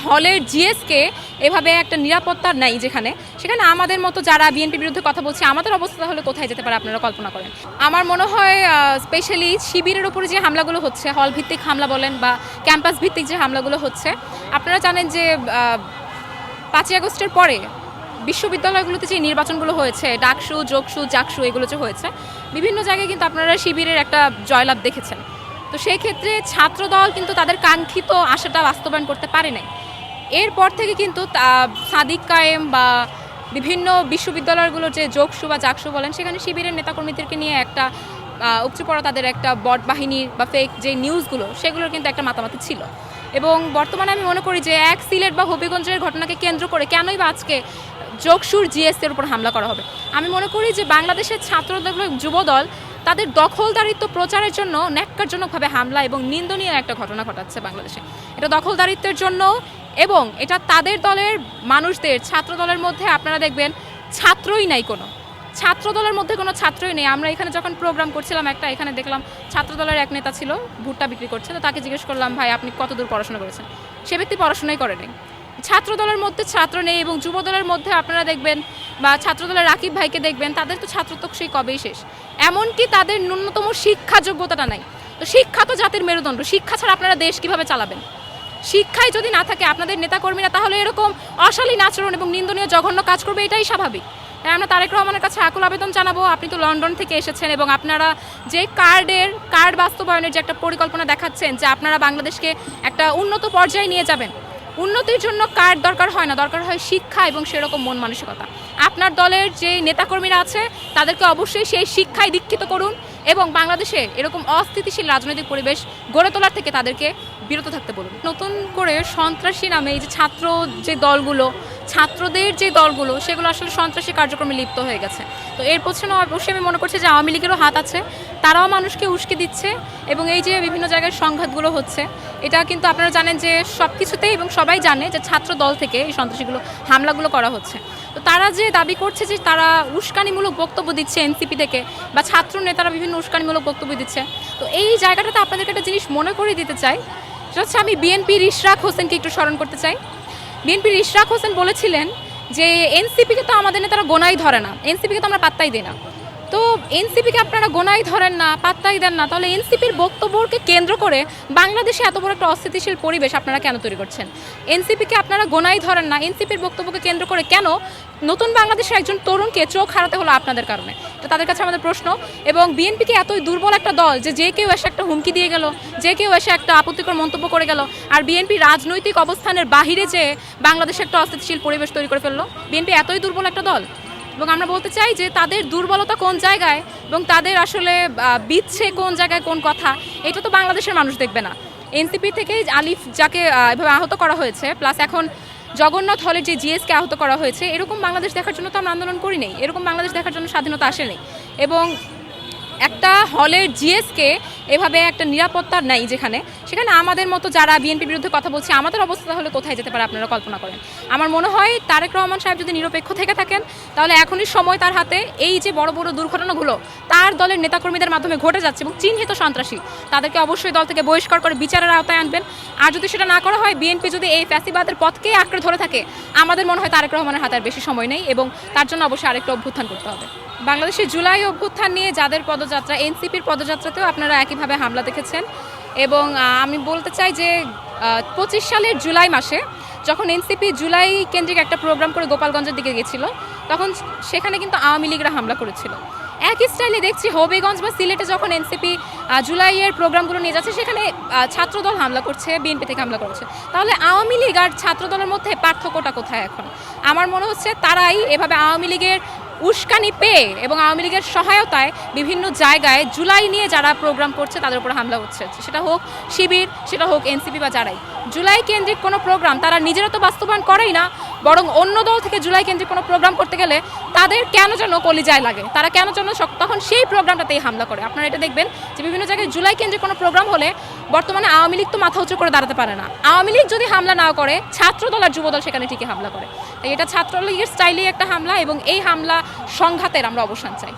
হলের জিএসকে এভাবে একটা নিরাপত্তা নাই সেখানে আমাদের মতো যারা বিএনপির বিরুদ্ধে কথা বলছে আমাদের অবস্থা হলে কোথায় যেতে পারে আপনারা কল্পনা করেন। আমার মনে হয় স্পেশালি শিবিরের উপরে যে হামলাগুলো হচ্ছে, হল ভিত্তিক হামলা বলেন বা ক্যাম্পাস ভিত্তিক যে হামলাগুলো হচ্ছে, আপনারা জানেন যে 5ই আগস্টের পরে বিশ্ববিদ্যালয়গুলোতে যে নির্বাচনগুলো হয়েছে, ডাকসু, যোগসু, জাকসু, এগুলো যে হয়েছে, বিভিন্ন জায়গায় কিন্তু আপনারা শিবিরের একটা জয়লাভ দেখেছেন। তো সেই ক্ষেত্রে ছাত্রদল কিন্তু তাদের কাঙ্ক্ষিত আশাটা বাস্তবায়ন করতে পারে নাই। এরপর থেকে কিন্তু সাদিক কায়েম বা বিভিন্ন বিশ্ববিদ্যালয়গুলোর যে যোগসু বা জাকসু বলেন, সেখানে শিবিরের নেতাকর্মীদেরকে নিয়ে একটা উপচে পড়া তাদের একটা বট বাহিনীর বা ফেক যে নিউজগুলো, সেগুলোর কিন্তু একটা মাতামাতি ছিল। এবং বর্তমানে আমি মনে করি যে সিলেট বা হবিগঞ্জের ঘটনাকে কেন্দ্র করে কেনই বা আজকে যোগসুর জিএসের উপর হামলা করা হবে। আমি মনে করি যে বাংলাদেশের ছাত্রদল যুবদল তাদের দখলদারিত্ব প্রচারের জন্য ন্যাক্কারজনকভাবে হামলা এবং নিন্দনীয় একটা ঘটনা ঘটাচ্ছে বাংলাদেশে। এটা দখলদারিত্বের জন্য, এবং এটা তাদের দলের মানুষদের, ছাত্র দলের মধ্যে আপনারা দেখবেন ছাত্রই নাই, কোনো ছাত্র দলের মধ্যে কোনো ছাত্রই নেই। আমরা এখানে যখন প্রোগ্রাম করছিলাম এখানে দেখলাম ছাত্র দলের এক নেতা ছিল, ভুট্টা বিক্রি করছে। তো তাকে জিজ্ঞেস করলাম, ভাই আপনি কতদূর পড়াশোনা করেছেন? সে ব্যক্তি পড়াশোনাই করেনি। ছাত্র দলের মধ্যে ছাত্র নেই, এবং যুব দলের মধ্যে আপনারা দেখবেন বা ছাত্র দলের রাকিব ভাইকে দেখবেন, তাদের তো ছাত্রত্ব সেই কবেই শেষ। এমনকি তাদের ন্যূনতম শিক্ষা যোগ্যতাটা নাই। তো শিক্ষা তো জাতির মেরুদণ্ড, শিক্ষা ছাড়া আপনারা দেশ কিভাবে চালাবেন? শিক্ষায় যদি না থাকে আপনাদের নেতাকর্মীরা, তাহলে এরকম অশালীন আচরণ এবং নিন্দনীয় জঘন্য কাজ করবে, এটাই স্বাভাবিক। তাই আমরা তারেক রহমানের কাছে আকুল আবেদন জানাবো, আপনি তো লন্ডন থেকে এসেছেন এবং আপনারা যে কার্ড বাস্তবায়নের যে একটা পরিকল্পনা দেখাচ্ছেন যে আপনারা বাংলাদেশকে একটা উন্নত পর্যায়ে নিয়ে যাবেন, উন্নতির জন্য কার্ড দরকার হয় না, দরকার হয় শিক্ষা এবং সেরকম মন মানসিকতা। আপনার দলের যে নেতাকর্মীরা আছে তাদেরকে অবশ্যই সেই শিক্ষায় দীক্ষিত করুন এবং বাংলাদেশে এরকম অস্থিতিশীল রাজনৈতিক পরিবেশ গড়ে তোলার থেকে তাদেরকে বিরত থাকতে বলুন। নতুন করে সন্ত্রাসী নামে এই যে ছাত্রদের যে দলগুলো সেগুলো আসলে সন্ত্রাসী কার্যক্রমে লিপ্ত হয়ে গেছে। তো এর পেছনে অবশ্যই আমি মনে করছি যে আওয়ামী লীগেরও হাত আছে, তারাও মানুষকে উস্কে দিচ্ছে এবং এই যে বিভিন্ন জায়গায় সংঘাতগুলো হচ্ছে, এটা কিন্তু আপনারা জানেন যে সব কিছুতেই, এবং সবাই জানে যে ছাত্র দল থেকে এই সন্ত্রাসীগুলো হামলাগুলো করা হচ্ছে। তো তারা যে দাবি করছে যে তারা উস্কানিমূলক বক্তব্য দিচ্ছে এনসিপি থেকে, বা ছাত্র নেতারা বিভিন্ন উস্কানিমূলক বক্তব্য দিচ্ছে, তো এই জায়গাটাতে আপনাদেরকে একটা জিনিস মনে করে দিতে চাই, সেটা হচ্ছে আমি বিএনপির ইশরাক হোসেনকে একটু স্মরণ করতে চাই। বিএনপির ইশরাক হোসেন বলেছিলেন যে এনসিপিকে তো আমাদের নেতারা গোনাই ধরে না, এনসিপিকে তো আমরা পাত্তাই দিই না। তো এনসিপিকে আপনারা গোনাই ধরেন না, পাত্তাই দেন না, তাহলে এনসিপির বক্তব্যকে কেন্দ্র করে বাংলাদেশে এত বড় একটা অস্থিতিশীল পরিবেশ আপনারা কেন তৈরি করছেন? এনসিপিকে আপনারা গোনাই ধরেন না, এনসিপির বক্তব্যকে কেন্দ্র করে কেন নতুন বাংলাদেশের একজন তরুণকে চোখ হারাতে হলো আপনাদের কারণে? তো তাদের কাছে আমাদের প্রশ্ন। এবং বিএনপিকে এতই দুর্বল একটা দল যে কেউ এসে একটা হুমকি দিয়ে গেল, যে কেউ এসে একটা আপত্তিকর মন্তব্য করে গেল, আর বিএনপি রাজনৈতিক অবস্থানের বাহিরে যে বাংলাদেশে একটা অস্থিতিশীল পরিবেশ তৈরি করে ফেললো। বিএনপি এতই দুর্বল একটা দল, এবং আমরা বলতে চাই যে তাদের দুর্বলতা কোন জায়গায় এবং তাদের আসলে বিচ্ছে কোন জায়গায়, কোন কথা, এটা তো বাংলাদেশের মানুষ দেখবে না। এনসিপি থেকে আলিফ যাকে এভাবে আহত করা হয়েছে, প্লাস এখন জগন্নাথ হলের যে জিএসকে আহত করা হয়েছে, এরকম বাংলাদেশ দেখার জন্য তো আমরা আন্দোলন করি নেই, এরকম বাংলাদেশ দেখার জন্য স্বাধীনতা আসেনি। এবং একটা হলের জিএসকে এভাবে একটা নিরাপত্তা নাই সেখানে আমাদের মতো যারা বিএনপির বিরুদ্ধে কথা বলছে আমাদের অবস্থা হলে কোথায় যেতে পারে আপনারা কল্পনা করেন। আমার মনে হয় তারেক রহমান সাহেব যদি নিরপেক্ষ থেকে থাকেন, তাহলে এখনই সময় তার হাতে এই যে বড় বড় দুর্ঘটনাগুলো তার দলের নেতাকর্মীদের মাধ্যমে ঘটে যাচ্ছে এবং চিহ্নিত সন্ত্রাসী, তাদেরকে অবশ্যই দল থেকে বহিষ্কার করে বিচারের আওতায় আনবেন। আর যদি সেটা না করা হয়, বিএনপি যদি এই ফ্যাসিবাদের পথকেই আঁকড়ে ধরে থাকে, আমাদের মনে হয় তারেক রহমানের হাতে আর বেশি সময় নেই এবং তার জন্য অবশ্যই আরেকটা অভ্যুত্থান করতে হবে। বাংলাদেশের জুলাই অভ্যুত্থান নিয়ে যাদের পদযাত্রা, এনসিপির পদযাত্রাতেও আপনারা একইভাবে হামলা দেখেছেন। এবং আমি বলতে চাই যে 25 সালের জুলাই মাসে যখন এনসিপি জুলাই কেন্দ্রিক একটা প্রোগ্রাম করে গোপালগঞ্জের দিকে গেছিল, তখন সেখানে কিন্তু আওয়ামী লীগরা হামলা করেছিল। একই স্টাইলে দেখছি হবিগঞ্জ বা সিলেটে যখন এনসিপি জুলাইয়ের প্রোগ্রামগুলো নিয়ে যাচ্ছে, সেখানে ছাত্রদল হামলা করছে, বিএনপি থেকে হামলা করছে। তাহলে আওয়ামী লীগ আর ছাত্রদলের মধ্যে পার্থক্যটা কোথায় এখন? আমার মনে হচ্ছে তারাই এভাবে আওয়ামী লীগের উস্কানি পেয়ে এবং আওয়ামী লীগের সহায়তায় বিভিন্ন জায়গায় জুলাই নিয়ে যারা প্রোগ্রাম করছে তাদের উপর হামলা হচ্ছে, সেটা হোক শিবির, সেটা হোক এনসিপি বা যারাই। জুলাই কেন্দ্রিক কোনো প্রোগ্রাম তারা নিজেরা তো বাস্তবায়ন করেই না, বরং অন্য দল থেকে জুলাই কেন্দ্রিক কোনো প্রোগ্রাম করতে গেলে তাদের কেন যেন কলিজায় লাগে, তারা কেন যেন তখন সেই প্রোগ্রামটাতেই হামলা করে। আপনারা এটা দেখবেন যে বিভিন্ন জায়গায় জুলাই কেন্দ্রিক কোনো প্রোগ্রাম হলে বর্তমানে আওয়ামী লীগ তো মাথা উঁচু করে দাঁড়াতে পারে না। আওয়ামী লীগ যদি হামলা না করে, ছাত্রদল আর যুবদল সেখানে ঠিকই হামলা করে। তাই এটা ছাত্রলীগের স্টাইলেই একটা হামলা, এবং এই হামলা সংঘাতের আমরা অবসান চাই।